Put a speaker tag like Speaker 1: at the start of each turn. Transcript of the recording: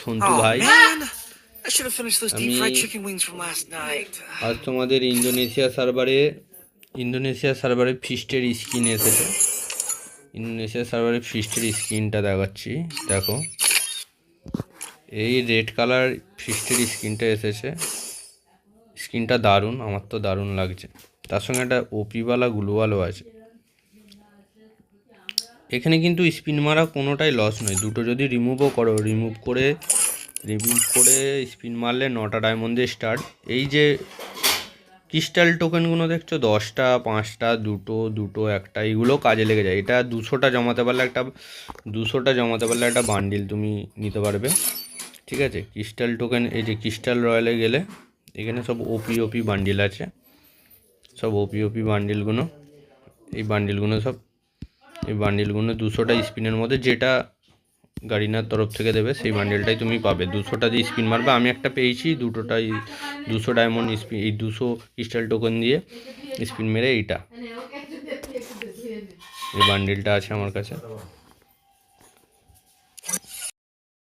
Speaker 1: সন্তু ভাই।
Speaker 2: Man, I should have finished those deep
Speaker 1: আমি
Speaker 2: fried chicken wings from last night.
Speaker 1: আজ তোমাদের Indonesia সার্ভারে ফিস্টের স্কিন এসেছে। ইন্দোনেশিয়া সার্ভারে ফিস্টের স্কিনটা দেখাচ্ছি, দেখো এই রেড কালার ফিস্টের স্কিনটা এসেছে। স্কিনটা দারুণ, আমার তো দারুণ লাগছে। তার সঙ্গে একটা ওপিওয়ালা গ্লুওয়ালও আছে। এখানে কিন্তু স্পিন মারা কোনোটাই লস নয়। দুটো যদি রিমুভও করো, রিমুভ করে স্পিন মারলে 9টা ডায়মন্ড দিয়ে স্টার্ট। এই যে ক্রিস্টাল টোকেনগুলো দেখছো, 10টা, 5টা, দুটো, একটা, এইগুলো কাজে লেগে যায়। এটা 200টা জমাতে পারলে একটা বান্ডিল তুমি নিতে পারবে, ঠিক আছে। ক্রিস্টাল টোকেন, এই যে ক্রিস্টাল রয়্যালে গেলে এখানে সব ওপি বান্ডিল আছে, সব ওপি বান্ডিলগুলো। এই বান্ডিলগুলো 200টা স্পিনের মধ্যে যেটা গাড়িনার তরফ থেকে দেবে সেই বান্ডেলটাই তুমি পাবে। 200টা দিয়ে স্পিন মারবে। আমি একটা পেয়েছি, 200 ডায়মন্ড স্পিন, এই 200 ক্রিস্টাল টোকেন দিয়ে স্পিন মেরে এই বান্ডেলটা আছে আমার কাছে।